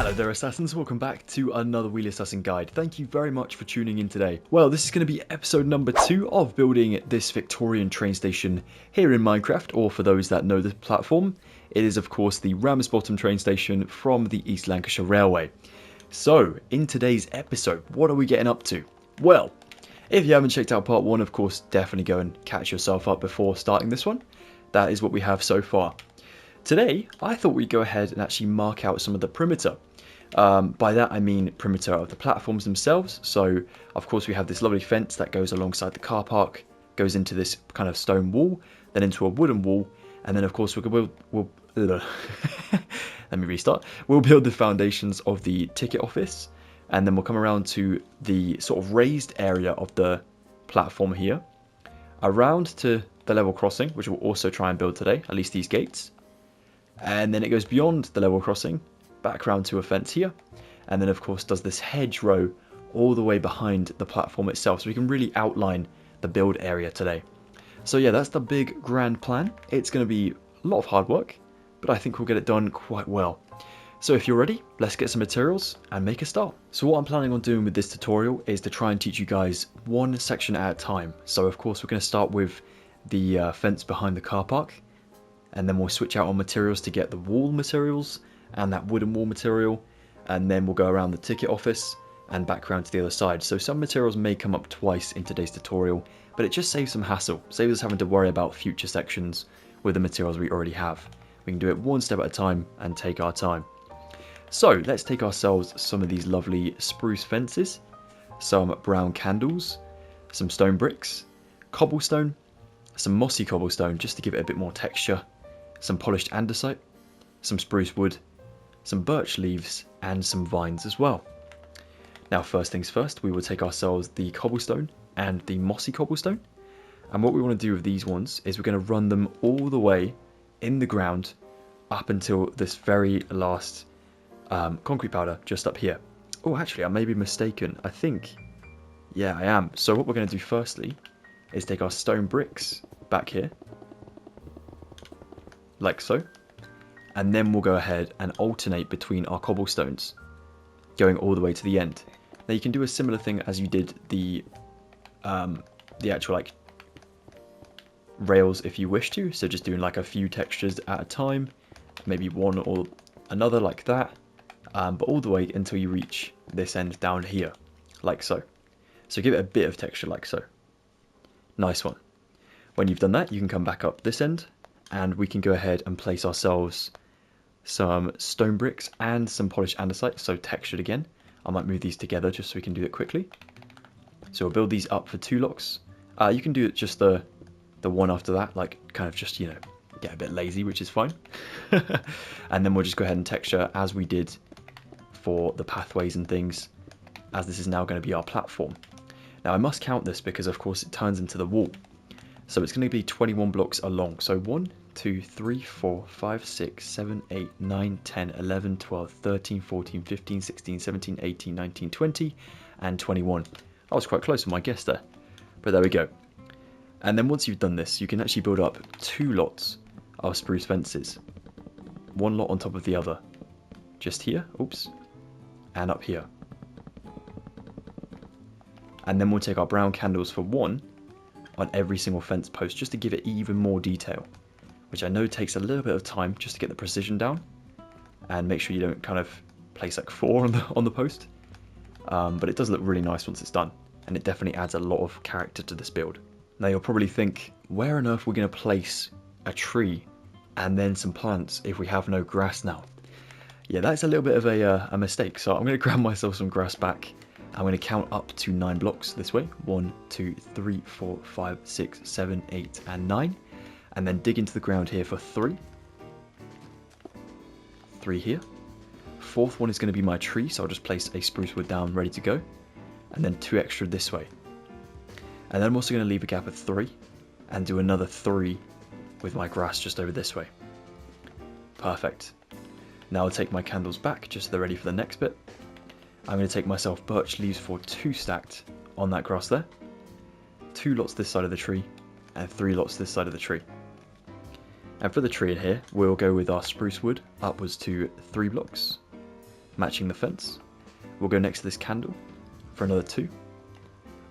Hello there Assassins, welcome back to another Wheelassassin guide. Thank you very much for tuning in today. Well, this is going to be episode number 2 of building this Victorian train station here in Minecraft, or for those that know the platform, it is of course the Ramsbottom train station from the East Lancashire Railway. So, in today's episode, what are we getting up to? Well, if you haven't checked out part 1, of course, definitely go and catch yourself up before starting this one. That is what we have so far. Today, I thought we'd go ahead and actually mark out some of the perimeter. By that I mean perimeter of the platforms themselves. So, of course, we have this lovely fence that goes alongside the car park, goes into this kind of stone wall, then into a wooden wall, and then of course we'll let me restart. We'll build the foundations of the ticket office, and then we'll come around to the sort of raised area of the platform here, around to the level crossing, which we'll also try and build today, at least these gates. And then it goes beyond the level crossing, back round to a fence here, and then of course does this hedge row all the way behind the platform itself, so we can really outline the build area today. So yeah, that's the big grand plan. It's going to be a lot of hard work, but I think we'll get it done quite well. So if you're ready, let's get some materials and make a start. So what I'm planning on doing with this tutorial is to try and teach you guys one section at a time. So of course we're going to start with the fence behind the car park, and then we'll switch out on materials to get the wall materials and that wooden wall material, and then we'll go around the ticket office and back around to the other side. So some materials may come up twice in today's tutorial, but it just saves some hassle, saves us having to worry about future sections with the materials we already have. We can do it one step at a time and take our time. So let's take ourselves some of these lovely spruce fences, some brown candles, some stone bricks, cobblestone, some mossy cobblestone just to give it a bit more texture, some polished andesite, some spruce wood, some birch leaves, and some vines as well. Now first things first, we will take ourselves the cobblestone and the mossy cobblestone, and what we want to do with these ones is we're going to run them all the way in the ground up until this very last concrete powder just up here. Oh, actually I may be mistaken, I think, yeah I am. So what we're going to do firstly is take our stone bricks back here, like so, and then we'll go ahead and alternate between our cobblestones, going all the way to the end. Now you can do a similar thing as you did the actual like rails if you wish to, so just doing like a few textures at a time, maybe one or another like that, but all the way until you reach this end down here, like so. So give it a bit of texture like so. Nice one. When you've done that, you can come back up this end, and we can go ahead and place ourselves some stone bricks and some polished andesite, so textured again. I might move these together just so we can do it quickly. So we'll build these up for 2 blocks. You can do it just the one after that, like kind of just, you know, get a bit lazy, which is fine. And then we'll just go ahead and texture as we did for the pathways and things, as this is now going to be our platform. Now I must count this because of course it turns into the wall. So it's going to be 21 blocks along. So 1, 2, 3, 4, 5, 6, 7, 8, 9, 10, 11, 12, 13, 14, 15, 16, 17, 18, 19, 20, and 21. I was quite close with my guess there, but there we go. And then once you've done this, you can actually build up 2 lots of spruce fences. One lot on top of the other. Just here, oops, and up here. And then we'll take our brown candles for 1 on every single fence post, just to give it even more detail, which I know takes a little bit of time just to get the precision down, and make sure you don't kind of place like 4 on the post, but it does look really nice once it's done, and it definitely adds a lot of character to this build. Now you'll probably think, where on earth we're going to place a tree and then some plants if we have no grass now? Yeah, that's a little bit of a mistake, so I'm going to grab myself some grass back. I'm going to count up to 9 blocks this way. 1, 2, 3, 4, 5, 6, 7, 8, and 9. And then dig into the ground here for 3. 3 here. 4th one is going to be my tree, so I'll just place a spruce wood down ready to go. And then 2 extra this way. And then I'm also going to leave a gap of 3 and do another 3 with my grass just over this way. Perfect. Now I'll take my candles back just so they're ready for the next bit. I'm going to take myself birch leaves for 2 stacked on that grass there, 2 lots this side of the tree, and 3 lots this side of the tree. And for the tree in here, we'll go with our spruce wood upwards to 3 blocks, matching the fence. We'll go next to this candle for another 2.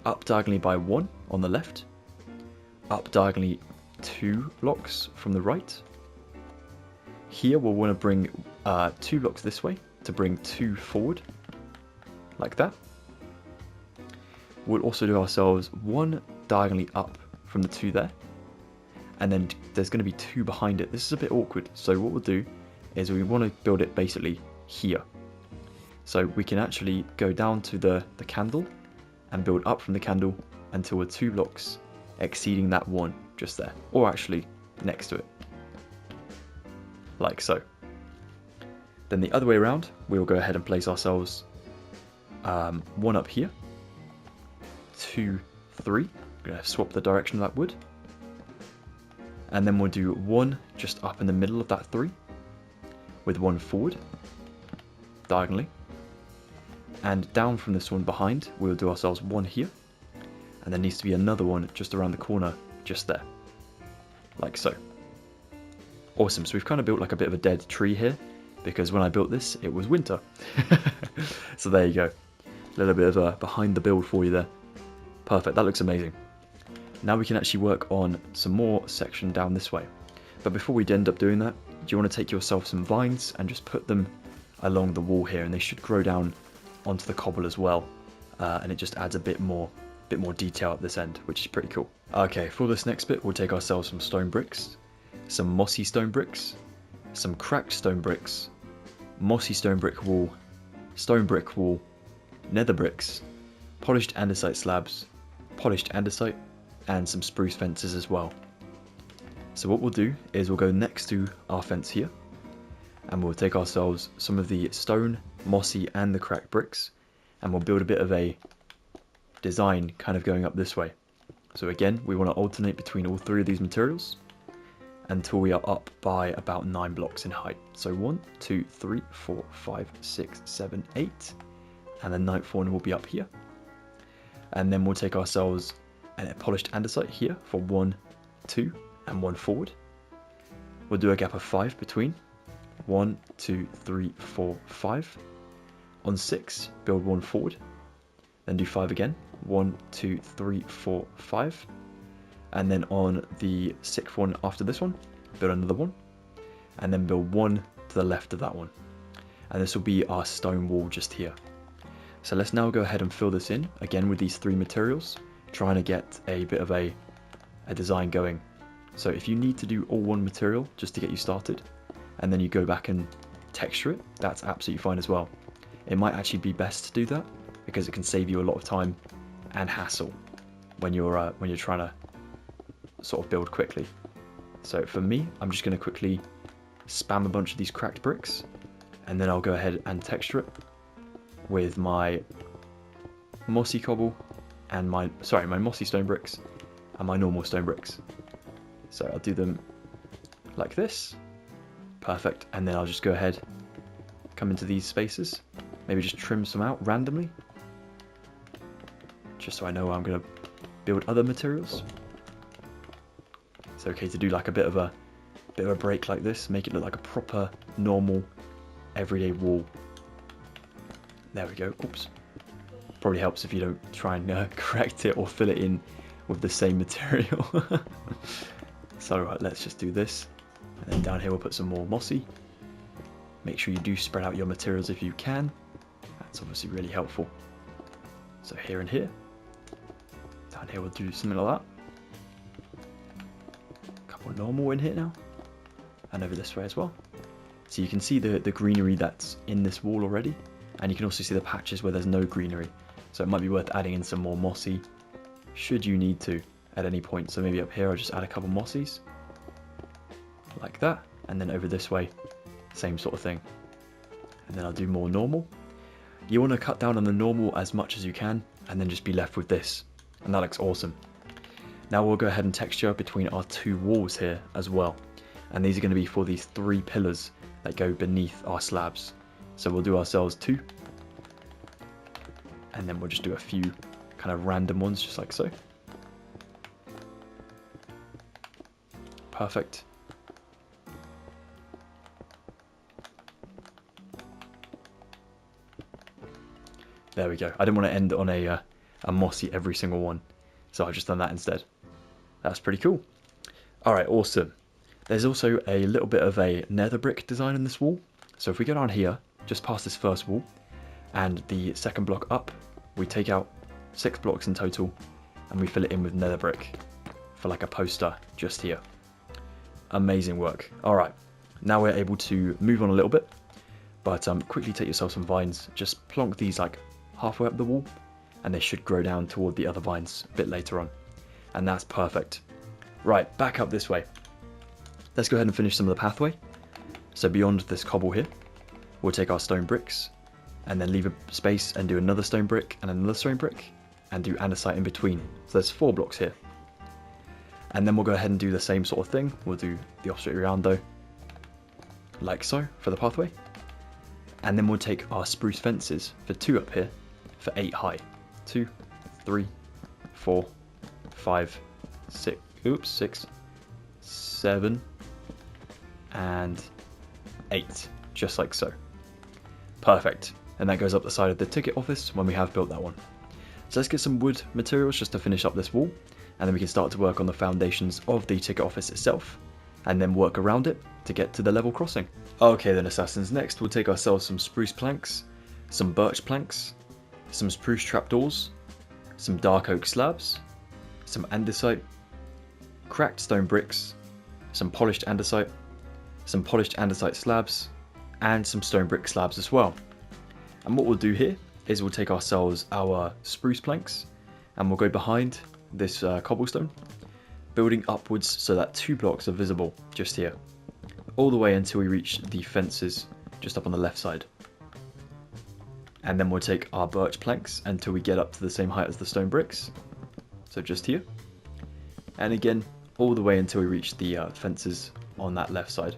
Up diagonally by 1 on the left. Up diagonally 2 blocks from the right. Here we'll want to bring 2 blocks this way to bring 2 forward, like that. We'll also do ourselves 1 diagonally up from the 2 there, and then there's going to be 2 behind it. This is a bit awkward, so what we'll do is we want to build it basically here. So we can actually go down to the candle and build up from the candle until we're 2 blocks exceeding that 1 just there, or actually next to it, like so. Then the other way around, we'll go ahead and place ourselves 1 up here, 2, 3. I'm going to swap the direction of that wood, and then we'll do 1 just up in the middle of that 3 with 1 forward diagonally, and down from this one behind we'll do ourselves 1 here, and there needs to be another one just around the corner just there, like so. Awesome. So we've kind of built like a bit of a dead tree here, because when I built this it was winter. So there you go, a little bit of a behind the build for you there. Perfect, that looks amazing. Now we can actually work on some more section down this way, but before we end up doing that, do you want to take yourself some vines and just put them along the wall here, and they should grow down onto the cobble as well, and it just adds a bit more detail at this end, which is pretty cool. Okay, for this next bit we'll take ourselves some stone bricks, some mossy stone bricks, some cracked stone bricks, mossy stone brick wall, nether bricks, polished andesite slabs, polished andesite, and some spruce fences as well. So what we'll do is we'll go next to our fence here, and we'll take ourselves some of the stone, mossy, and the cracked bricks, and we'll build a bit of a design kind of going up this way. So again, we want to alternate between all 3 of these materials until we are up by about 9 blocks in height. So 1, 2, 3, 4, 5, 6, 7, 8, and the 9th one will be up here. And then we'll take ourselves a polished andesite here for 1, 2, and 1 forward. We'll do a gap of 5 between. 1, 2, 3, 4, 5. On 6, build 1 forward. Then do 5 again. 1, 2, 3, 4, 5. And then on the 6th one after this one, build another one. And then build 1 to the left of that one. And this will be our stone wall just here. So let's now go ahead and fill this in, again with these 3 materials, trying to get a bit of a design going. So if you need to do all 1 material just to get you started, and then you go back and texture it, that's absolutely fine as well. It might actually be best to do that, because it can save you a lot of time and hassle when you're trying to sort of build quickly. So for me, I'm just going to quickly spam a bunch of these cracked bricks, and then I'll go ahead and texture it with my mossy cobble and my mossy stone bricks and my normal stone bricks. So I'll do them like this. Perfect. And then I'll just go ahead, come into these spaces, maybe just trim some out randomly, just so I know I'm going to build other materials. It's okay to do like a bit of a break like this, make it look like a proper normal everyday wall. There we go. Oops. Probably helps if you don't try and correct it or fill it in with the same material. So right, let's just do this. And then down here we'll put some more mossy. Make sure you do spread out your materials if you can. That's obviously really helpful. So here and here. Down here we'll do something like that. A couple normal in here now. And over this way as well. So you can see the greenery that's in this wall already. And you can also see the patches where there's no greenery. So it might be worth adding in some more mossy, should you need to at any point. So maybe up here I'll just add a couple mossies, like that. And then over this way, same sort of thing. And then I'll do more normal. You want to cut down on the normal as much as you can, and then just be left with this. And that looks awesome. Now we'll go ahead and texture between our 2 walls here as well. And these are going to be for these 3 pillars that go beneath our slabs. So we'll do ourselves 2, and then we'll just do a few kind of random ones just like so. Perfect. There we go. I didn't want to end on a mossy every single one, so I've just done that instead. That's pretty cool. Alright, awesome. There's also a little bit of a nether brick design in this wall. So if we go down here, just past this first wall, and the second block up, we take out 6 blocks in total, and we fill it in with nether brick for like a poster just here. Amazing work. Alright, now we're able to move on a little bit, but quickly take yourself some vines, just plonk these like halfway up the wall, and they should grow down toward the other vines a bit later on. And that's perfect. Right, back up this way. Let's go ahead and finish some of the pathway. So beyond this cobble here, we'll take our stone bricks, and then leave a space and do another stone brick and another stone brick, and do andesite in between. So there's 4 blocks here. And then we'll go ahead and do the same sort of thing. We'll do the opposite around though, like so, for the pathway. And then we'll take our spruce fences for 2 up here, for 8 high. 2, 3, 4, 5, 6, 7, and 8, just like so. Perfect. And that goes up the side of the ticket office when we have built that one. So let's get some wood materials just to finish up this wall, and then we can start to work on the foundations of the ticket office itself, and then work around it to get to the level crossing. Okay then, assassins, next we'll take ourselves some spruce planks, some birch planks, some spruce trapdoors, some dark oak slabs, some andesite, cracked stone bricks, some polished andesite slabs, and some stone brick slabs as well. And what we'll do here is we'll take ourselves our spruce planks, and we'll go behind this cobblestone, building upwards so that 2 blocks are visible just here, all the way until we reach the fences just up on the left side. And then we'll take our birch planks until we get up to the same height as the stone bricks, so just here, and again all the way until we reach the fences on that left side.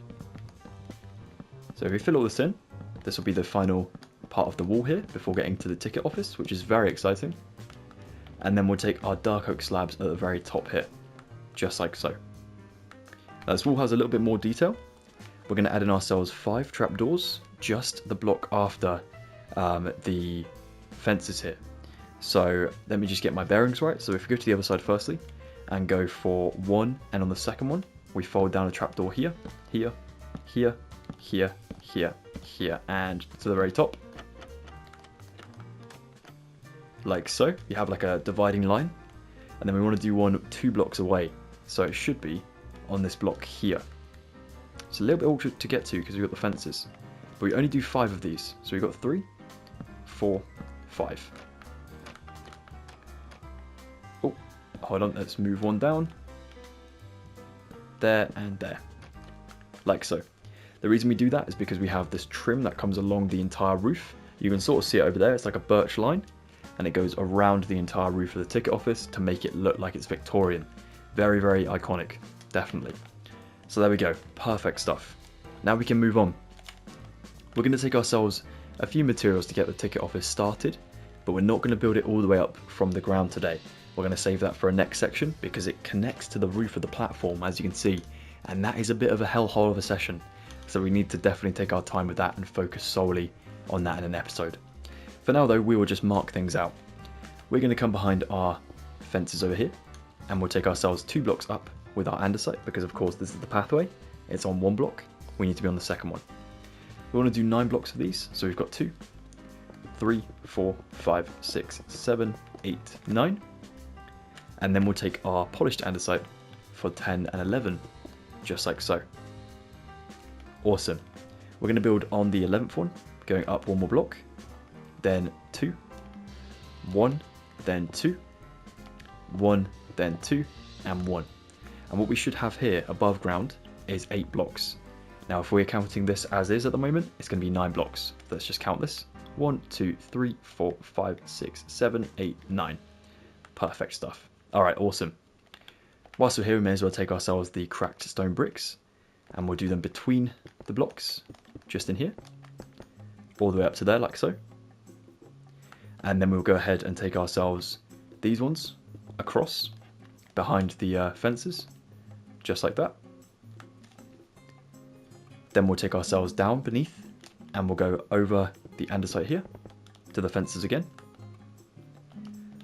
So if we fill all this in, this will be the final part of the wall here before getting to the ticket office, which is very exciting. And then we'll take our dark oak slabs at the very top here, just like so. Now this wall has a little bit more detail. We're going to add in ourselves 5 trapdoors, just the block after the fences here. So let me just get my bearings right. So if we go to the other side firstly, and go for 1, and on the second one, we fold down a trapdoor here, here, here, here, here, here, and to the very top. Like so. You have like a dividing line, and then we want to do one 2 blocks away, so it should be on this block here. It's a little bit awkward to get to because we've got the fences, but we only do 5 of these, so we've got 3, 4, 5. Oh, hold on, let's move one down, there and there, like so. The reason we do that is because we have this trim that comes along the entire roof. You can sort of see it over there, it's like a birch line, and it goes around the entire roof of the ticket office to make it look like it's Victorian. Very, very iconic, definitely. So there we go, perfect stuff. Now we can move on. We're going to take ourselves a few materials to get the ticket office started, but we're not going to build it all the way up from the ground today. We're going to save that for a next section because it connects to the roof of the platform, as you can see, and that is a bit of a hellhole of a session. So we need to definitely take our time with that and focus solely on that in an episode. For now though, we will just mark things out. We're going to come behind our fences over here, and we'll take ourselves 2 blocks up with our andesite, because of course this is the pathway. It's on 1 block, we need to be on the second one. We want to do 9 blocks of these, so we've got 2, 3, 4, 5, 6, 7, 8, 9. And then we'll take our polished andesite for 10 and 11, just like so. Awesome. We're going to build on the 11th one, going up 1 more block, then 2, 1, then 2, 1, then 2, and 1. And what we should have here above ground is 8 blocks. Now if we're counting this as is at the moment, it's going to be 9 blocks. Let's just count this. 1, 2, 3, 4, 5, 6, 7, 8, 9. Perfect stuff. Alright, awesome. Whilst we're here, we may as well take ourselves the cracked stone bricks, and we'll do them between the blocks, just in here, all the way up to there, like so. And then we'll go ahead and take ourselves these ones across behind the fences, just like that. Then we'll take ourselves down beneath, and we'll go over the andesite here to the fences again,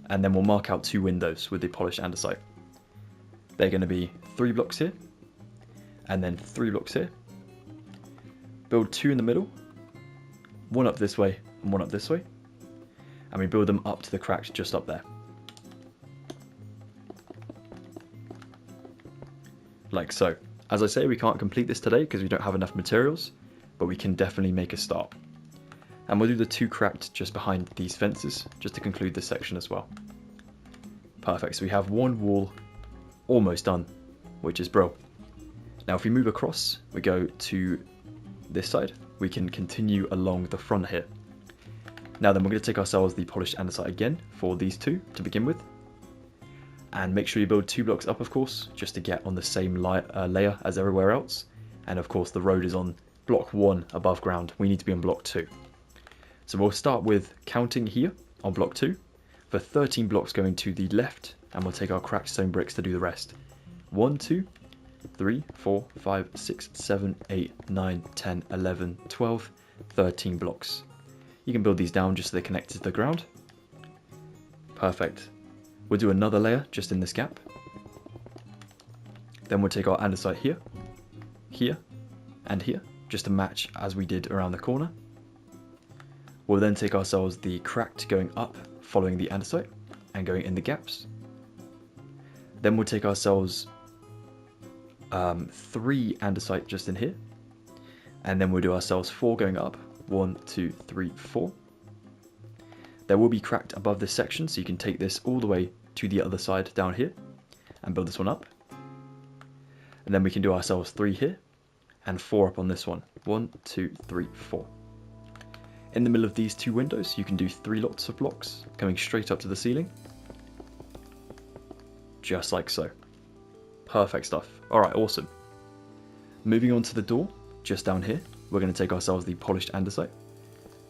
And then we'll mark out 2 windows with the polished andesite. They're going to be 3 blocks here, and then 3 blocks here. Build 2 in the middle, 1 up this way and 1 up this way, and we build them up to the cracks just up there. Like so. As I say, we can't complete this today because we don't have enough materials, but we can definitely make a start. And we'll do the 2 cracked just behind these fences, just to conclude this section as well. Perfect, so we have 1 wall almost done, which is bro. Now if we move across, we go to this side, we can continue along the front here. Now then we're going to take ourselves the polished andesite again for these 2 to begin with. And make sure you build 2 blocks up, of course, just to get on the same layer as everywhere else. And of course the road is on block 1 above ground, we need to be on block 2. So we'll start with counting here on block 2 for 13 blocks going to the left, and we'll take our cracked stone bricks to do the rest. 1, 2, 3, 4, 5, 6, 7, 8, 9, 10, 11, 12, 13 blocks. You can build these down just so they're connected to the ground. Perfect. We'll do another layer just in this gap. Then we'll take our andesite here, here, and here, just to match as we did around the corner. We'll then take ourselves the cracked going up, following the andesite, and going in the gaps. Then we'll take ourselves 3 andesite just in here, and then we'll do ourselves 4 going up. 1, 2, 3, 4. There will be cracked above this section, so you can take this all the way to the other side down here and build this one up. And then we can do ourselves 3 here and 4 up on this one. 1, 2, 3, 4. In the middle of these 2 windows, you can do 3 lots of blocks coming straight up to the ceiling. Just like so. Perfect stuff. Alright, awesome. Moving on to the door, just down here, we're going to take ourselves the polished andesite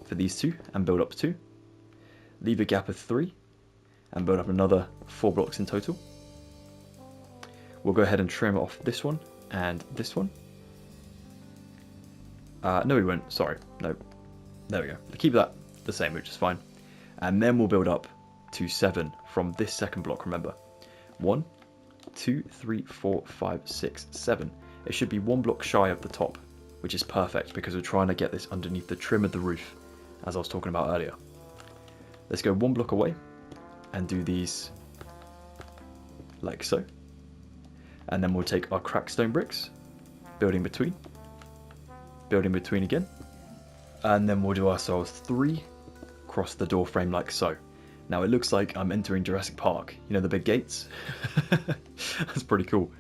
for these 2 and build up 2. Leave a gap of 3 and build up another 4 blocks in total. We'll go ahead and trim off this one and this one. No we won't, sorry, no. There we go. We'll keep that the same, which is fine. And then we'll build up to 7 from this second block, remember. 1, 2, 3, 4, 5, 6, 7. It should be 1 block shy of the top, which is perfect because we're trying to get this underneath the trim of the roof, as I was talking about earlier. Let's go 1 block away and do these like so. And then we'll take our cracked stone bricks, building between again. And then we'll do ourselves 3 across the door frame like so. Now it looks like I'm entering Jurassic Park, you know, the big gates? That's pretty cool.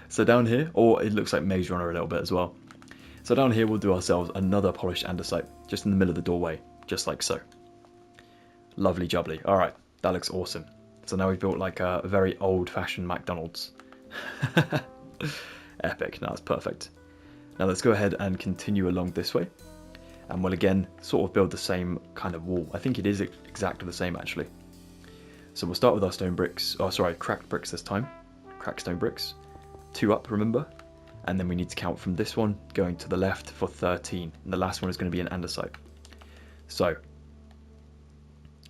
So down here, or it looks like Maze Runner a little bit as well. So down here we'll do ourselves another polished andesite, just in the middle of the doorway, just like so. Lovely jubbly. Alright, that looks awesome. So now we've built like a very old-fashioned McDonald's. Epic, now that's perfect. Now let's go ahead and continue along this way. And we'll again sort of build the same kind of wall. I think it is exactly the same actually. So we'll start with our stone bricks, oh sorry, cracked bricks this time. Cracked stone bricks. 2 up, remember? And then we need to count from this one going to the left for 13. And the last one is going to be an andesite. So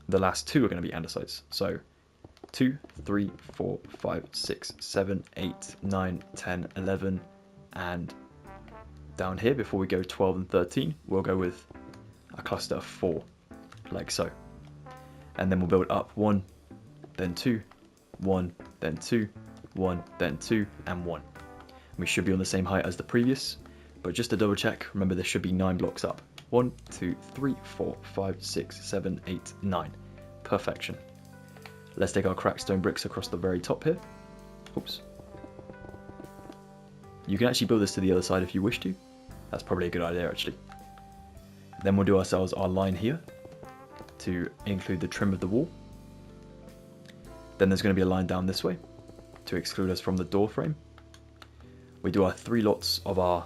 the last 2 are going to be andesites. So 2, 3, 4, 5, 6, 7, 8, 9, 10, 11, and down here before we go 12 and 13, we'll go with a cluster of 4, like so. And then we'll build up 1, then 2, 1, then 2, 1, then 2, and 1. We should be on the same height as the previous, but just to double check, remember there should be 9 blocks up. 1, 2, 3, 4, 5, 6, 7, 8, 9. Perfection. Let's take our cracked stone bricks across the very top here. Oops. You can actually build this to the other side if you wish to. That's probably a good idea actually. Then we'll do ourselves our line here to include the trim of the wall. Then there's going to be a line down this way to exclude us from the door frame. We do our 3 lots of our...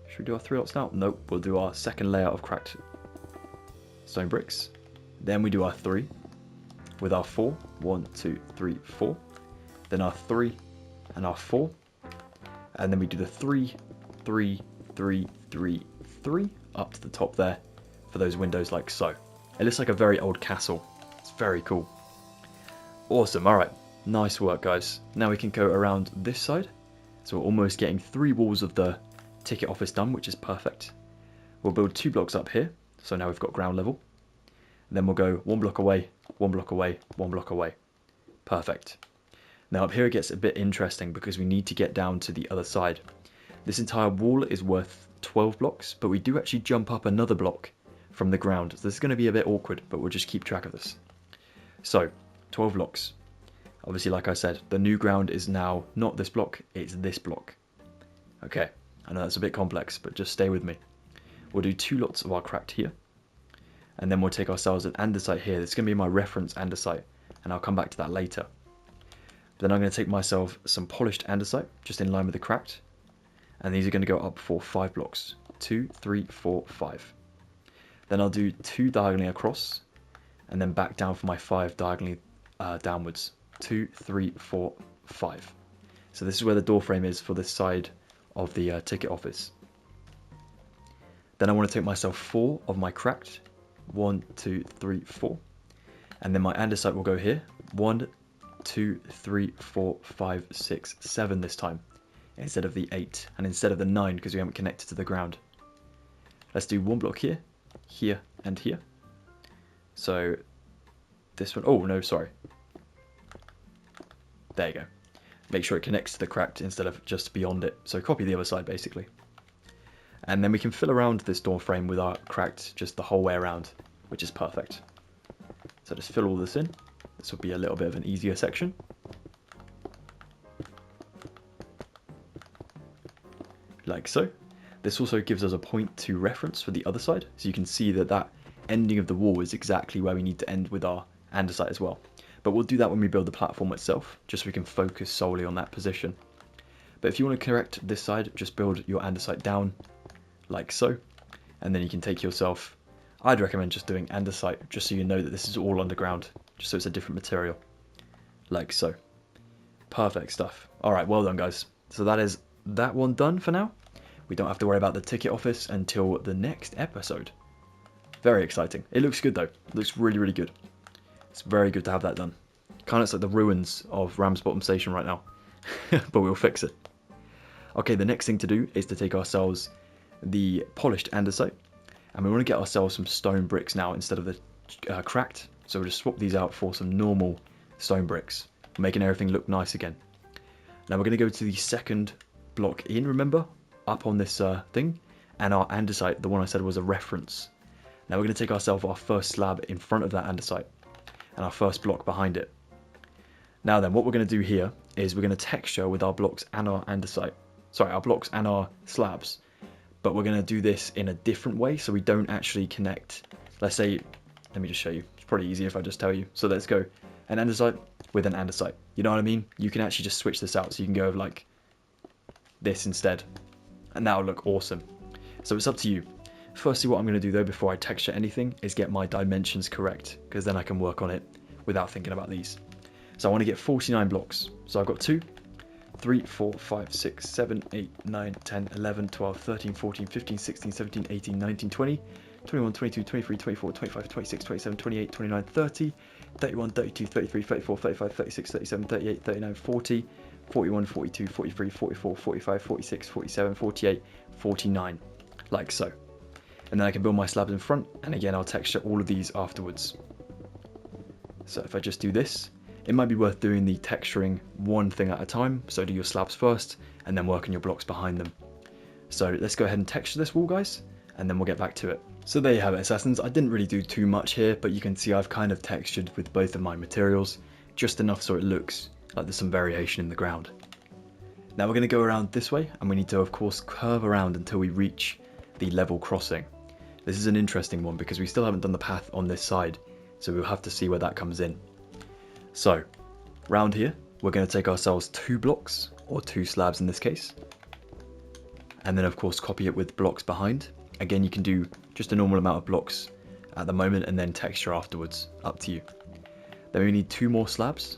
Should we do our 3 lots now? Nope, we'll do our second layer of cracked stone bricks. Then we do our 3 with our 4. 1, 2, 3, 4. Then our 3 and our 4. And then we do the 3, 3, 3, 3, 3 up to the top there for those windows like so. It looks like a very old castle. It's Very cool. Awesome. All right. Nice work, guys. Now we can go around this side. So we're almost getting 3 walls of the ticket office done, which is perfect. We'll build 2 blocks up here. So now we've got ground level. And then we'll go 1 block away, 1 block away, 1 block away. Perfect. Now up here it gets a bit interesting because we need to get down to the other side. This entire wall is worth 12 blocks, but we do actually jump up another block from the ground. So this is going to be a bit awkward, but we'll just keep track of this. So, 12 blocks. Obviously, like I said, the new ground is now not this block, it's this block. Okay, I know that's a bit complex, but just stay with me. We'll do 2 lots of our cracked here. And then we'll take ourselves an andesite here. This is going to be my reference andesite, and I'll come back to that later. Then I'm going to take myself some polished andesite, just in line with the cracked. And these are going to go up for 5 blocks. 2, 3, 4, 5. Then I'll do 2 diagonally across, and then back down for my 5 diagonally downwards. 2, 3, 4, 5. So this is where the door frame is for this side of the ticket office. Then I want to take myself 4 of my cracked. 1, 2, 3, 4. And then my andesite will go here. 1, 2, 3, 4, 5, 6, 7 this time, instead of the 8, and instead of the 9 because we haven't connected to the ground. Let's do 1 block here, here, and here. So this one, oh no, sorry. There you go. Make sure it connects to the cracked instead of just beyond it. So copy the other side basically. And then we can fill around this door frame with our cracked just the whole way around, which is perfect. So just fill all this in. This will be a little bit of an easier section. Like so. This also gives us a point to reference for the other side. So you can see that that ending of the wall is exactly where we need to end with our andesite as well. But we'll do that when we build the platform itself, just so we can focus solely on that position. But if you want to correct this side, just build your andesite down like so. And then you can take yourself, I'd recommend just doing andesite, just so you know that this is all underground, just so it's a different material. Like so. Perfect stuff. Alright, well done guys. So that is that one done for now. We don't have to worry about the ticket office until the next episode. Very exciting. It looks good though. It looks really, really good. It's very good to have that done. Kind of looks like the ruins of Ramsbottom Station right now. But we'll fix it. Okay, the next thing to do is to take ourselves the polished andesite. And we want to get ourselves some stone bricks now instead of the cracked. So we'll just swap these out for some normal stone bricks, making everything look nice again. Now we're going to go to the second block in, remember? Up on this thing. And our andesite, the one I said was a reference. Now we're going to take ourselves our first slab in front of that andesite. And our first block behind it. Now then, what we're going to do here is we're going to texture with our blocks and our andesite. Sorry, our blocks and our slabs. But we're going to do this in a different way, so we don't actually connect. Let's say, let me just show you. It's probably easier if I just tell you. So let's go an andesite with an andesite. You know what I mean? You can actually just switch this out, so you can go like this instead. And that'll look awesome. So it's up to you. Firstly, what I'm going to do though, before I texture anything, is get my dimensions correct, because then I can work on it without thinking about these. So I want to get 49 blocks. So I've got 2, 3, 4, 5, 6, 7, 8, 9, 10, 11, 12, 13, 14, 15, 16, 17, 18, 19, 20, 21, 22, 23, 24, 25, 26, 27, 28, 29, 30, 31, 32, 33, 34, 35, 36, 37, 38, 39, 40, 41, 42, 43, 44, 45, 46, 47, 48, 49. Like so. And then I can build my slabs in front, and again I'll texture all of these afterwards. So if I just do this, it might be worth doing the texturing one thing at a time, so do your slabs first, and then work on your blocks behind them. So let's go ahead and texture this wall guys, and then we'll get back to it. So there you have it, Assassins. I didn't really do too much here, but you can see I've kind of textured with both of my materials, just enough so it looks like there's some variation in the ground. Now we're going to go around this way, and we need to of course curve around until we reach the level crossing. This is an interesting one because we still haven't done the path on this side, so we'll have to see where that comes in. So, round here, we're going to take ourselves 2 blocks, or 2 slabs in this case, and then of course copy it with blocks behind. Again, you can do just a normal amount of blocks at the moment and then texture afterwards, up to you. Then we need 2 more slabs.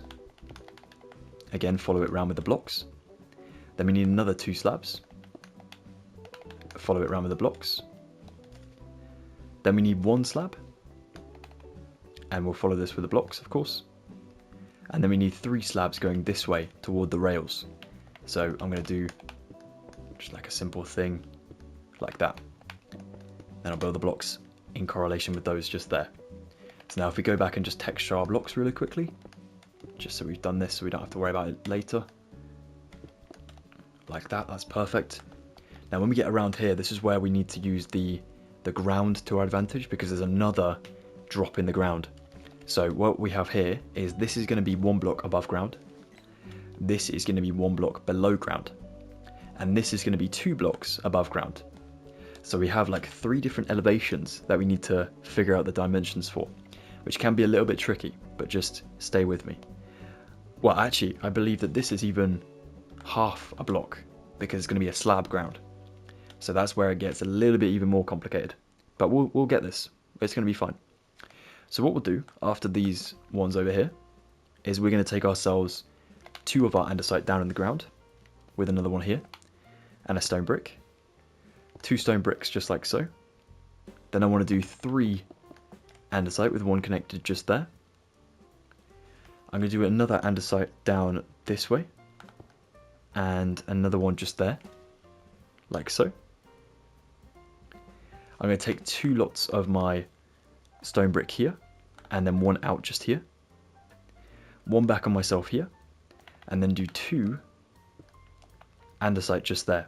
Again, follow it round with the blocks. Then we need another 2 slabs. Follow it round with the blocks. Then we need 1 slab. And we'll follow this with the blocks, of course. And then we need 3 slabs going this way toward the rails. So I'm going to do just like a simple thing like that. Then I'll build the blocks in correlation with those just there. So now if we go back and just texture our blocks really quickly, just so we've done this so we don't have to worry about it later. Like that, that's perfect. Now when we get around here, this is where we need to use the ground to our advantage, because there's another drop in the ground. So what we have here is this is going to be 1 block above ground. This is going to be 1 block below ground. And this is going to be 2 blocks above ground. So we have like 3 different elevations that we need to figure out the dimensions for, which can be a little bit tricky, but just stay with me. Well, actually, I believe that this is even half a block, because it's going to be a slab ground. So that's where it gets a little bit even more complicated. But we'll get this. It's going to be fine. So what we'll do after these ones over here is we're going to take ourselves 2 of our andesite down in the ground with another one here and a stone brick. 2 stone bricks just like so. Then I want to do 3 andesite with 1 connected just there. I'm going to do another andesite down this way and another one just there, like so. I'm going to take 2 lots of my stone brick here and then 1 out just here, 1 back on myself here, and then do 2 andesite just there.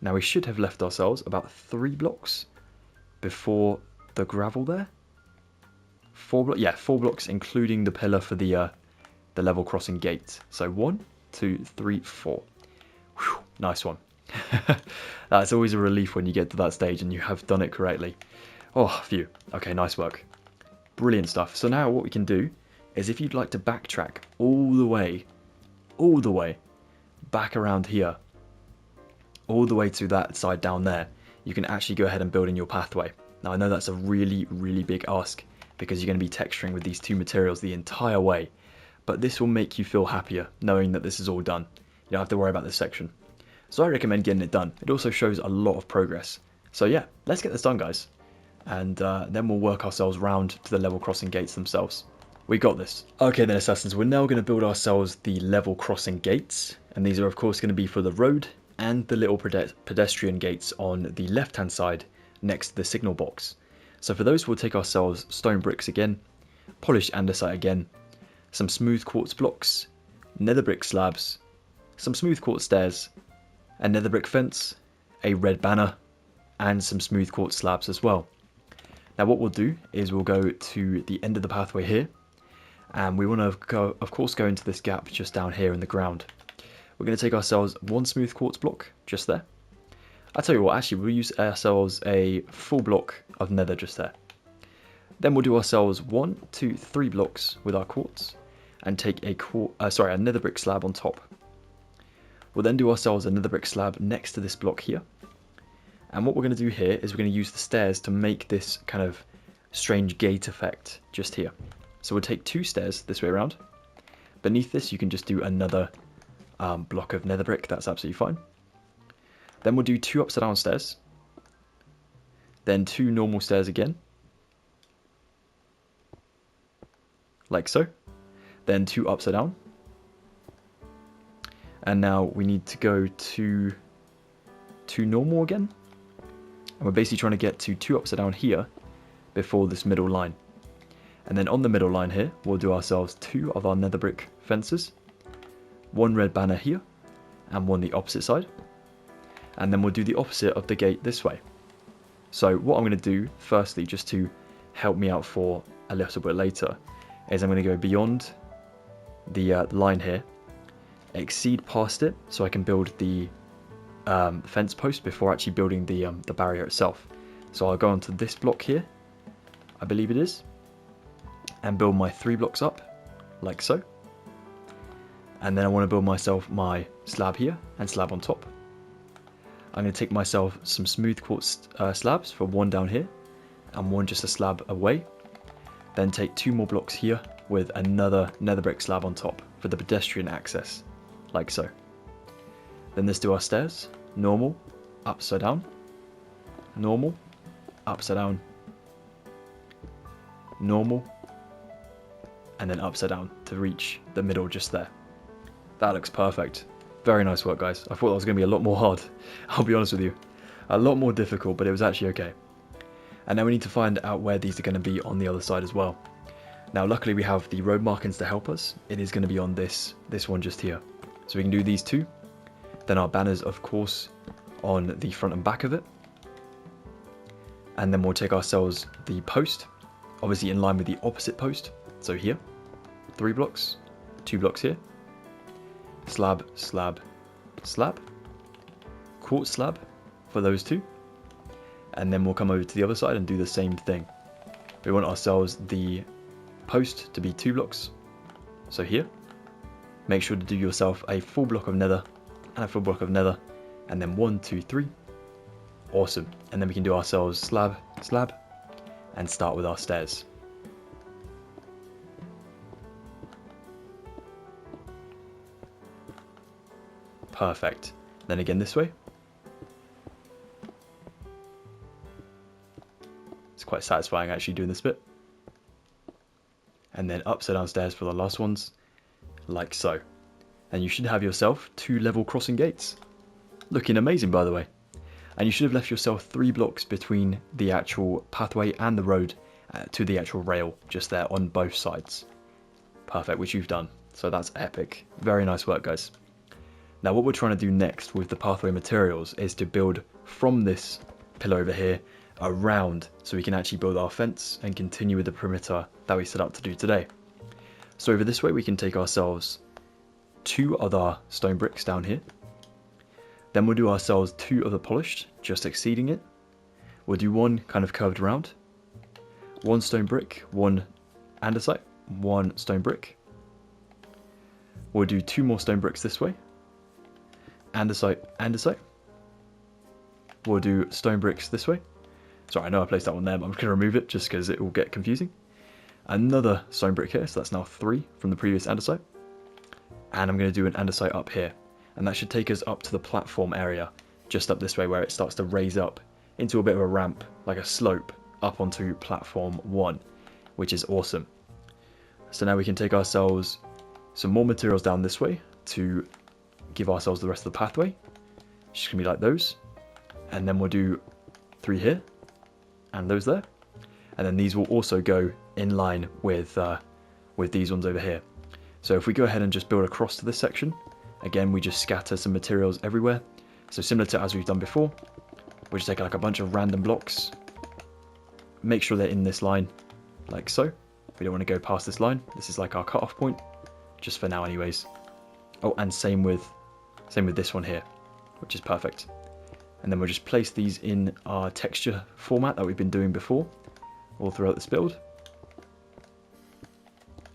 Now we should have left ourselves about 3 blocks before the gravel there. 4 blocks including the pillar for the level crossing gate. So 1, 2, 3, 4. Whew, nice one. That's always a relief when you get to that stage and you have done it correctly. Oh, phew. Okay, nice work. Brilliant stuff. So now what we can do is, if you'd like to backtrack all the way back around here, all the way to that side down there, you can actually go ahead and build in your pathway. Now I know that's a really, really big ask, because you're going to be texturing with these 2 materials the entire way, but this will make you feel happier knowing that this is all done. You don't have to worry about this section. So I recommend getting it done. It also shows a lot of progress. So yeah, let's get this done, guys. And then we'll work ourselves round to the level crossing gates themselves. We got this. Okay then, Assassins, we're now going to build ourselves the level crossing gates. And these are of course going to be for the road and the little pedestrian gates on the left hand side next to the signal box. So for those, we'll take ourselves stone bricks again, polished andesite again, some smooth quartz blocks, nether brick slabs, some smooth quartz stairs, a nether brick fence, a red banner, and some smooth quartz slabs as well. Now what we'll do is we'll go to the end of the pathway here, and we want to go, of course, go into this gap just down here in the ground. We're going to take ourselves 1 smooth quartz block just there. I'll tell you what, actually we'll use ourselves a full block of nether just there. Then we'll do ourselves 1, 2, 3 blocks with our quartz and take a nether brick slab on top. We'll then do ourselves a nether brick slab next to this block here. And what we're going to do here is we're going to use the stairs to make this kind of strange gate effect just here. So we'll take 2 stairs this way around. Beneath this you can just do another block of nether brick, that's absolutely fine. Then we'll do 2 upside down stairs. Then 2 normal stairs again. Like so. Then 2 upside down. And now we need to go to 2 normal again. And we're basically trying to get to 2 upside down here before this middle line. And then on the middle line here, we'll do ourselves 2 of our nether brick fences. 1 red banner here, and 1 the opposite side. And then we'll do the opposite of the gate this way. So what I'm going to do, firstly, just to help me out for a little bit later, is I'm going to go beyond the line here, exceed past it, so I can build the fence post before actually building the barrier itself. So I'll go onto this block here, I believe it is, and build my 3 blocks up, like so. And then I want to build myself my slab here and slab on top. I'm going to take myself some smooth quartz slabs for 1 down here and 1 just a slab away. Then take 2 more blocks here with another nether brick slab on top for the pedestrian access, like so. Then let's do our stairs. Normal, upside down, normal, upside down, normal, and then upside down to reach the middle just there. That looks perfect. Very nice work, guys. I thought that was going to be a lot more hard. I'll be honest with you. A lot more difficult, but it was actually okay. And now we need to find out where these are going to be on the other side as well. Now, luckily we have the road markings to help us. It is going to be on this one just here. So we can do these two. Then our banners, of course, on the front and back of it. And then we'll take ourselves the post, obviously in line with the opposite post. So here, 3 blocks, 2 blocks here. Slab, slab, slab. Quartz slab for those two. And then we'll come over to the other side and do the same thing. We want ourselves the post to be 2 blocks. So here, make sure to do yourself a full block of nether and a full block of nether. And then 1, 2, 3. Awesome. And then we can do ourselves slab, slab, and start with our stairs. Perfect. Then again this way. It's quite satisfying actually doing this bit. And then upside down stairs for the last ones, like so. And you should have yourself 2 level crossing gates. Looking amazing, by the way. And you should have left yourself 3 blocks between the actual pathway and the road to the actual rail, just there on both sides. Perfect, which you've done. So that's epic. Very nice work, guys. Now what we're trying to do next with the pathway materials is to build from this pillar over here around, so we can actually build our fence and continue with the perimeter that we set out to do today. So over this way we can take ourselves 2 other stone bricks down here. Then we'll do ourselves 2 of the polished, just exceeding it. We'll do 1 kind of curved around. 1 stone brick, 1 andesite, 1 stone brick. We'll do 2 more stone bricks this way. Andesite, andesite. We'll do stone bricks this way. Sorry, I know I placed that one there, but I'm just going to remove it just because it will get confusing. Another stone brick here, so that's now 3 from the previous andesite. And I'm going to do an andesite up here. And that should take us up to the platform area, just up this way where it starts to raise up into a bit of a ramp, like a slope, up onto platform 1, which is awesome. So now we can take ourselves some more materials down this way to give ourselves the rest of the pathway. It's just going to be like those. And then we'll do 3 here, and those there. And then these will also go in line with these ones over here. So if we go ahead and just build across to this section, again, we just scatter some materials everywhere. So similar to as we've done before, we just take like a bunch of random blocks, make sure they're in this line, like so. We don't want to go past this line. This is like our cutoff point, just for now anyways. Oh, and same with this one here, which is perfect. And then we'll just place these in our texture format that we've been doing before, all throughout this build.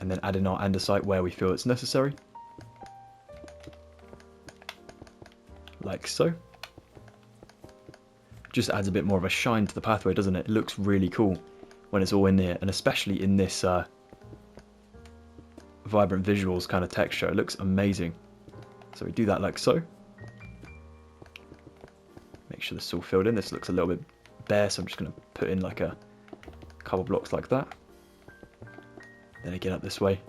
And then add in our andesite where we feel it's necessary. Like so. Just adds a bit more of a shine to the pathway, doesn't it? It looks really cool when it's all in here, and especially in this vibrant visuals kind of texture. It looks amazing. So we do that like so. Make sure this is all filled in. This looks a little bit bare, so I'm just going to put in like a couple blocks like that. Then again up this way.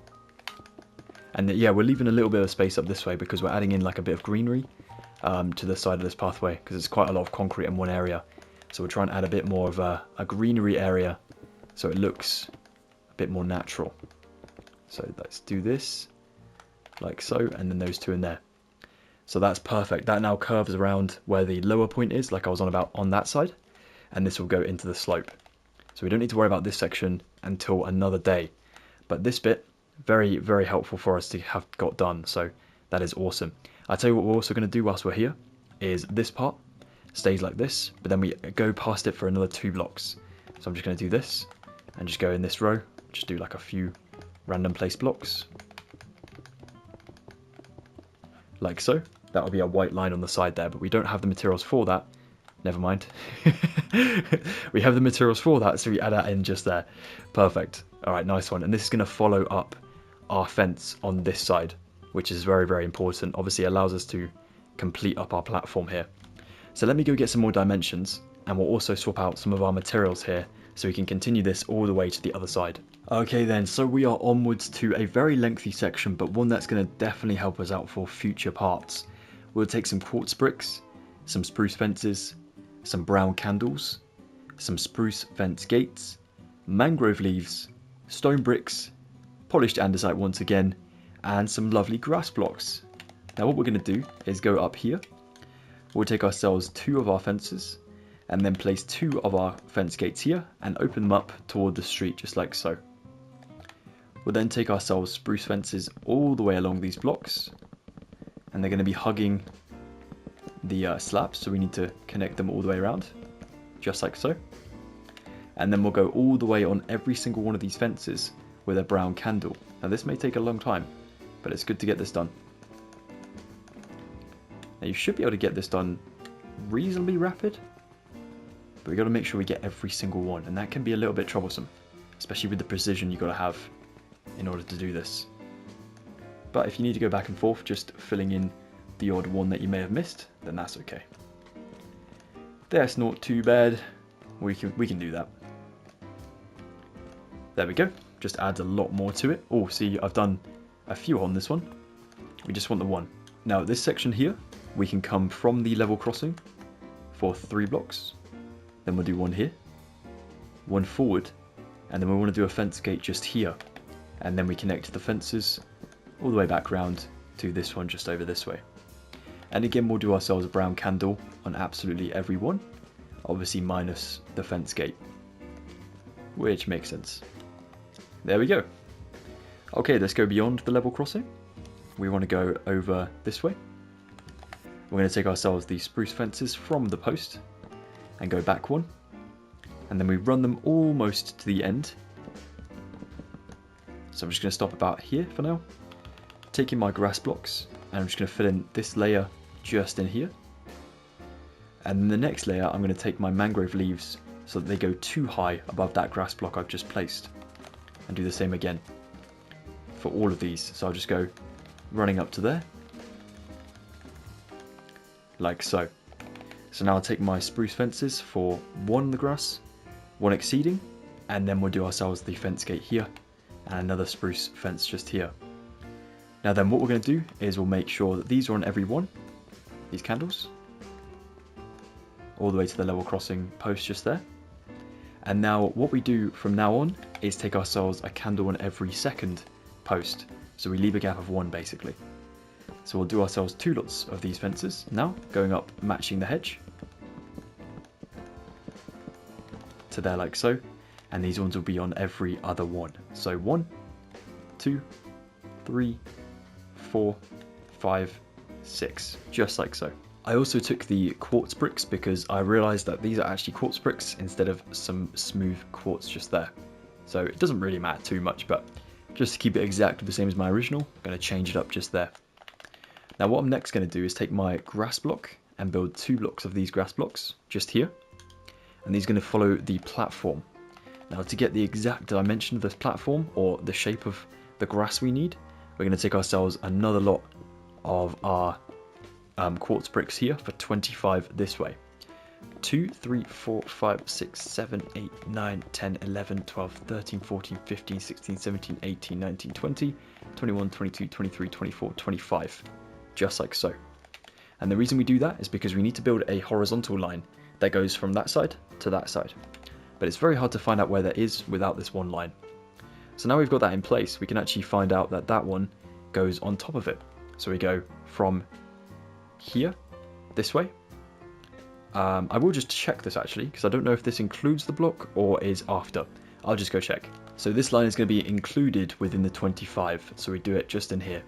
And yeah, we're leaving a little bit of space up this way because we're adding in like a bit of greenery to the side of this pathway, because it's quite a lot of concrete in one area. So we're trying to add a bit more of a greenery area so it looks a bit more natural. So let's do this like so, and then those 2 in there. So that's perfect. That now curves around where the lower point is, like I was on about on that side, and this will go into the slope. So we don't need to worry about this section until another day. But this bit, very, very helpful for us to have got done. So that is awesome. I'll tell you what we're also going to do whilst we're here is this part stays like this, but then we go past it for another 2 blocks. So I'm just going to do this and just go in this row, just do like a few random place blocks. Like so. That will be a white line on the side there, but we don't have the materials for that. Never mind. We have the materials for that, so we add that in just there. Perfect. Alright, nice one. And this is going to follow up our fence on this side, which is very, very important. Obviously, it allows us to complete up our platform here. So let me go get some more dimensions, and we'll also swap out some of our materials here so we can continue this all the way to the other side. Okay then, so we are onwards to a very lengthy section, but one that's going to definitely help us out for future parts. We'll take some quartz bricks, some spruce fences, some brown candles, some spruce fence gates, mangrove leaves, stone bricks, polished andesite once again, and some lovely grass blocks. Now what we're going to do is go up here. We'll take ourselves 2 of our fences, and then place 2 of our fence gates here, and open them up toward the street, just like so. We'll then take ourselves spruce fences all the way along these blocks, and they're going to be hugging the slabs, so we need to connect them all the way around, just like so. And then we'll go all the way on every single one of these fences with a brown candle. Now this may take a long time, but it's good to get this done. Now you should be able to get this done reasonably rapid, but we got to make sure we get every single one, and that can be a little bit troublesome, especially with the precision you got to have in order to do this. But if you need to go back and forth just filling in the odd one that you may have missed, then that's okay. That's not too bad. We can do that. There we go. Just adds a lot more to it. Oh, see, I've done a few on this one. We just want the one. Now this section here, we can come from the level crossing for 3 blocks. Then we'll do one here, one forward, and then we want to do a fence gate just here. And then we connect the fences all the way back round to this one just over this way. And again, we'll do ourselves a brown candle on absolutely every one, obviously minus the fence gate, which makes sense. There we go. Okay, let's go beyond the level crossing. We want to go over this way. We're going to take ourselves the spruce fences from the post and go back one, and then we run them almost to the end. So I'm just going to stop about here for now, taking my grass blocks, and I'm just going to fill in this layer just in here. And then the next layer, I'm going to take my mangrove leaves so that they go too high above that grass block I've just placed, and do the same again for all of these. So I'll just go running up to there, like so. So now I'll take my spruce fences for 1 in the grass, 1 exceeding, and then we'll do ourselves the fence gate here, and another spruce fence just here. Now then, what we're going to do is we'll make sure that these are on every one, these candles, all the way to the level crossing post just there. And now what we do from now on is take ourselves a candle on every second post, so we leave a gap of 1 basically. So we'll do ourselves 2 lots of these fences now, going up matching the hedge to there like so, and these ones will be on every other one. So 1, 2, 3, 4, 5, 6, just like so. I also took the quartz bricks because I realised that these are actually quartz bricks instead of some smooth quartz just there. So it doesn't really matter too much, but just to keep it exactly the same as my original, I'm going to change it up just there. Now what I'm next going to do is take my grass block and build 2 blocks of these grass blocks just here, and these are going to follow the platform. Now to get the exact dimension of this platform, or the shape of the grass we need, we're going to take ourselves another lot of our quartz bricks here for 25 this way. 2, 3, 4, 5, 6, 7, 8, 9, 10, 11, 12, 13, 14, 15, 16, 17, 18, 19, 20, 21, 22, 23, 24, 25. Just like so. And the reason we do that is because we need to build a horizontal line that goes from that side to that side. But it's very hard to find out where that is without this one line. So now we've got that in place, we can actually find out that that one goes on top of it. So we go from here, this way. I will just check this actually, because I don't know if this includes the block or is after. I'll just go check. So this line is going to be included within the 25, so we do it just in here.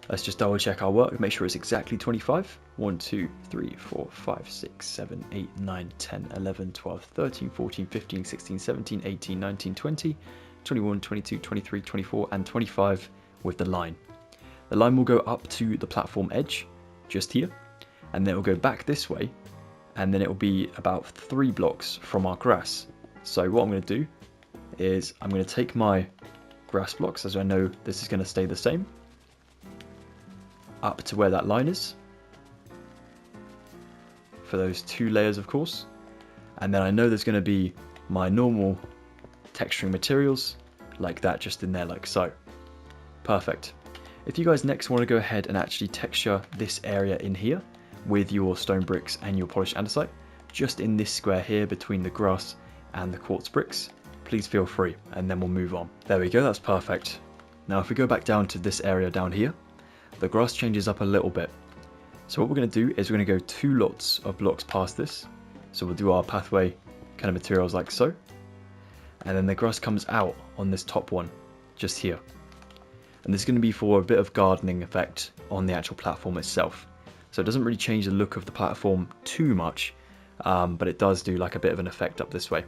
Let's just double check our work, make sure it's exactly 25. 1, 2, 3, 4, 5, 6, 7, 8, 9, 10, 11, 12, 13, 14, 15, 16, 17, 18, 19, 20, 21, 22, 23, 24, and 25 with the line. The line will go up to the platform edge, just here, and then it will go back this way, and then it will be about 3 blocks from our grass. So what I'm going to do is I'm going to take my grass blocks, as I know this is going to stay the same, up to where that line is, for those 2 layers of course, and then I know there's going to be my normal texturing materials like that, just in there like so. Perfect. If you guys next want to go ahead and actually texture this area in here with your stone bricks and your polished andesite, just in this square here between the grass and the quartz bricks, please feel free, and then we'll move on. There we go, that's perfect. Now if we go back down to this area down here, the grass changes up a little bit. So what we're going to do is we're going to go 2 lots of blocks past this. So we'll do our pathway kind of materials like so. And then the grass comes out on this top one, just here. And this is going to be for a bit of gardening effect on the actual platform itself. So it doesn't really change the look of the platform too much, but it does do like a bit of an effect up this way.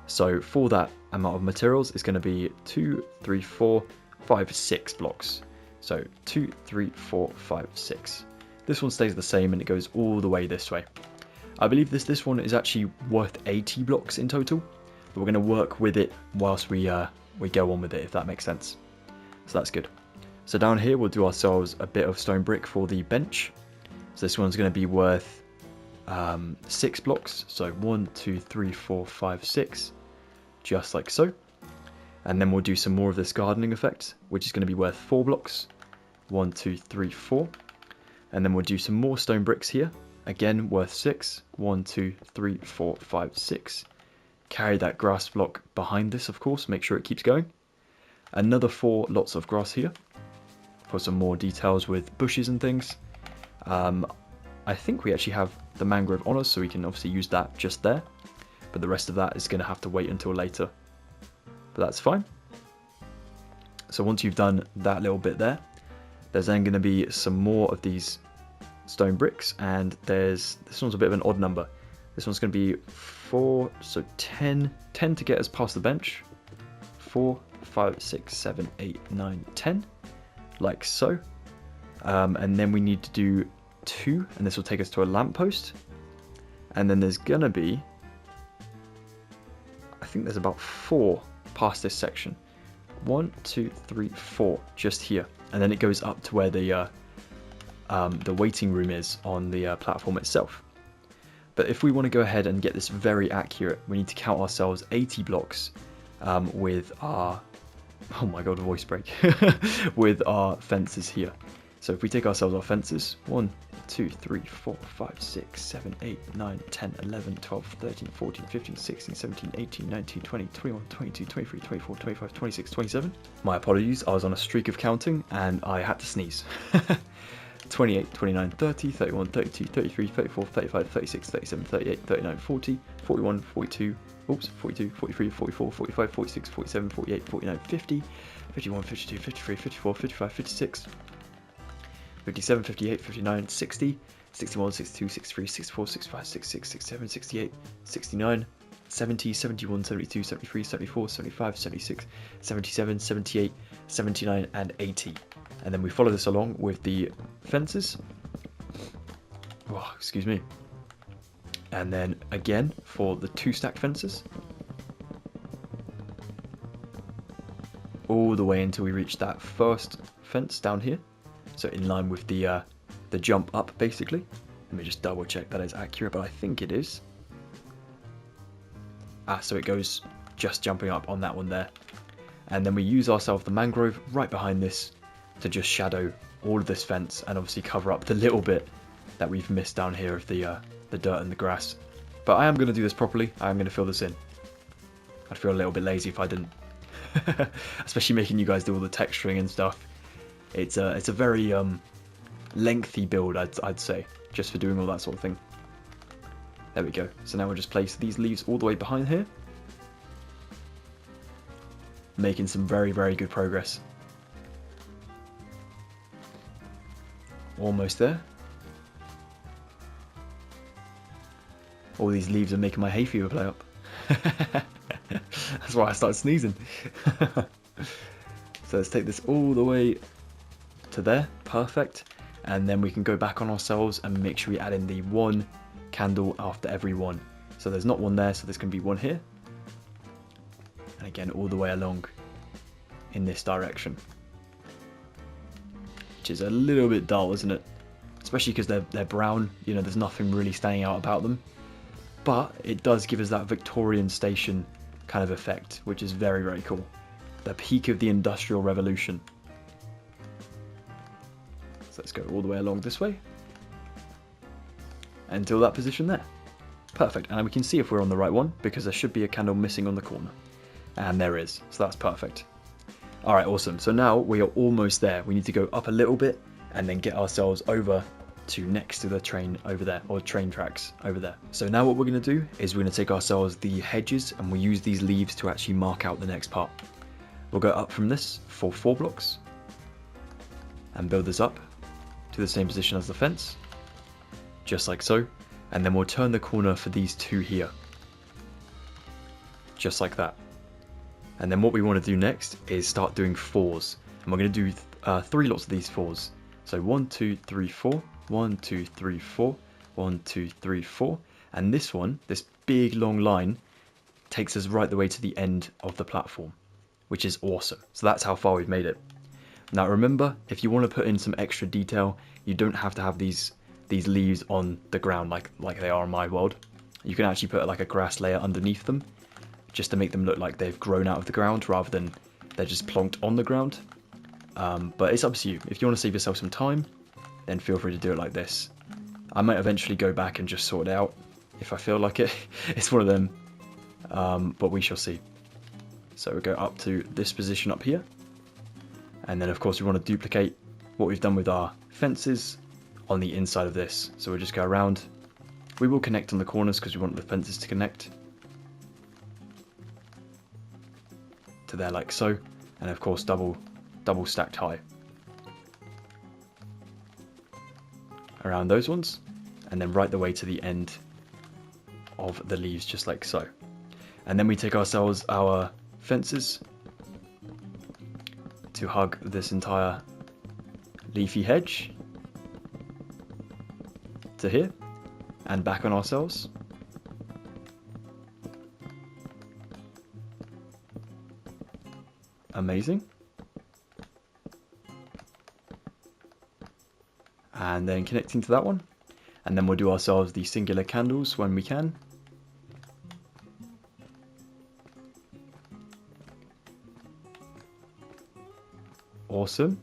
So for that amount of materials, it's going to be 2, 3, 4, 5, 6 blocks. So 2, 3, 4, 5, 6. This one stays the same and it goes all the way this way. I believe this one is actually worth 80 blocks in total, but we're going to work with it whilst we go on with it, if that makes sense. So that's good. So down here we'll do ourselves a bit of stone brick for the bench. So this one's going to be worth 6 blocks. So 1, 2, 3, 4, 5, 6, just like so. And then we'll do some more of this gardening effect, which is going to be worth 4 blocks. 1, 2, 3, 4. And then we'll do some more stone bricks here. Again, worth 6. 1, 2, 3, 4, 5, 6. Carry that grass block behind this, of course. Make sure it keeps going. Another 4 lots of grass here. For some more details with bushes and things. I think we actually have the mangrove on us, so we can obviously use that just there. But the rest of that is going to have to wait until later. But that's fine. So once you've done that little bit there, there's then going to be some more of these stone bricks, and this one's a bit of an odd number. This one's going to be 4, so 10 to get us past the bench. 4, 5, 6, 7, 8, 9, 10, like so. And then we need to do 2, and this will take us to a lamppost. And then there's going to be, I think there's about 4 past this section. 1, 2, 3, 4, just here. And then it goes up to where the waiting room is on the platform itself. But if we want to go ahead and get this very accurate, we need to count ourselves 80 blocks with our, oh my god, voice break, with our fences here. So if we take ourselves our fences, 1, 2, 3, 4, 5, 6, 7, 8, 9, 10, 11, 12, 13, 14, 15, 16, 17, 18, 19, 20, 21, 22, 23, 24, 25, 26, 27. My apologies, I was on a streak of counting and I had to sneeze. 28, 29, 30, 31, 32, 33, 34, 35, 36, 37, 38, 39, 40, 41, 42, oops, 42, 43, 44, 45, 46, 47, 48, 49, 50, 51, 52, 53, 54, 55, 56, 57, 58, 59, 60, 61, 62, 63, 64, 65, 66, 67, 68, 69, 70, 71, 72, 73, 74, 75, 76, 77, 78, 79, and 80. And then we follow this along with the fences. Oh, excuse me. And then again for the 2 stacked fences. All the way until we reach that first fence down here. So in line with the jump up, basically. Let me just double check that is accurate, but I think it is. So it goes just jumping up on that one there. And then we use ourselves the mangrove right behind this to just shadow all of this fence and obviously cover up the little bit that we've missed down here of the dirt and the grass. But I am going to do this properly. I am going to fill this in. I'd feel a little bit lazy if I didn't. Especially making you guys do all the texturing and stuff. It's a very lengthy build, I'd say, just for doing all that sort of thing. There we go. So now we'll just place these leaves all the way behind here. Making some very, very good progress. Almost there. All these leaves are making my hay fever play up. That's why I started sneezing. So let's take this all the way to there. Perfect. And then we can go back on ourselves and make sure we add in the 1 candle after every one. So there's not one there, so there's going to be 1 here. And again, all the way along in this direction. Which is a little bit dull, isn't it? Especially because they're brown, you know, there's nothing really standing out about them. but it does give us that Victorian station kind of effect, which is very, very cool. The peak of the Industrial Revolution. So let's go all the way along this way until that position there. Perfect, and we can see if we're on the right one because there should be a candle missing on the corner. And there is, so that's perfect. Alright, awesome. So now we are almost there. We need to go up a little bit and then get ourselves over to next to the train over there, or train tracks over there. So now what we're going to do is we're going to take ourselves the hedges and we'll use these leaves to actually mark out the next part. We'll go up from this for 4 blocks and build this up to the same position as the fence, just like so. And then we'll turn the corner for these 2 here, just like that. And then what we want to do next is start doing 4s, and we're going to do 3 lots of these 4s. So 1, 2, 3, 4, 1, 2, 3, 4, 1, 2, 3, 4, and this one, this big long line, takes us right the way to the end of the platform, which is awesome. So that's how far we've made it. Now remember, if you want to put in some extra detail, you don't have to have these leaves on the ground like they are in my world. You can actually put like a grass layer underneath them, just to make them look like they've grown out of the ground rather than they're just plonked on the ground. But it's up to you. If you want to save yourself some time, then feel free to do it like this. I might eventually go back and just sort it out if I feel like it. It's one of them, but we shall see. So we go up to this position up here, and then of course we want to duplicate what we've done with our fences on the inside of this. So we'll just go around. We will connect on the corners because we want the fences to connect to there like so, and of course double stacked high around those ones, and then right the way to the end of the leaves, just like so. And then we take ourselves our fences to hug this entire leafy hedge to here and back on ourselves. Amazing. And then connecting to that one, and then we'll do ourselves the singular candles when we can. Awesome.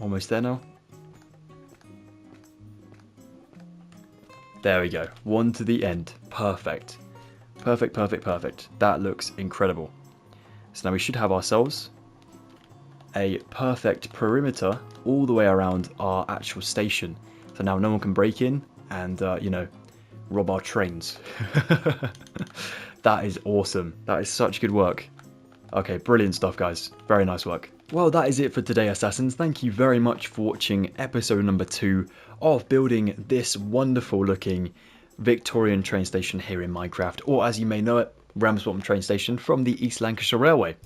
Almost there now. There we go. 1 to the end. Perfect. Perfect, perfect, perfect. That looks incredible. So now we should have ourselves a perfect perimeter all the way around our actual station. So now no one can break in and, you know, rob our trains. That is awesome. That is such good work. Okay, brilliant stuff, guys. Very nice work. Well, that is it for today, Assassins. Thank you very much for watching episode number 2 of building this wonderful looking Victorian train station here in Minecraft, or as you may know it, Ramsbottom train station from the East Lancashire Railway.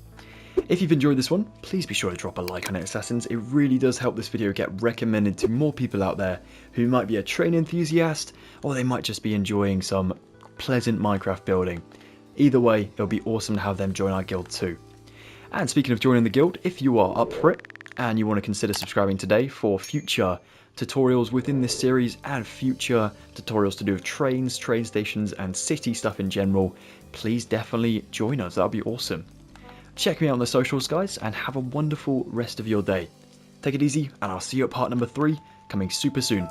If you've enjoyed this one, please be sure to drop a like on it, Assassins. It really does help this video get recommended to more people out there who might be a train enthusiast, or they might just be enjoying some pleasant Minecraft building. Either way, it'll be awesome to have them join our guild too. And speaking of joining the guild, if you are up for it and you want to consider subscribing today for future tutorials within this series and future tutorials to do with trains, train stations and city stuff in general, please definitely join us. That'll be awesome. Check me out on the socials, guys, and have a wonderful rest of your day. Take it easy, and I'll see you at part number 3 coming super soon.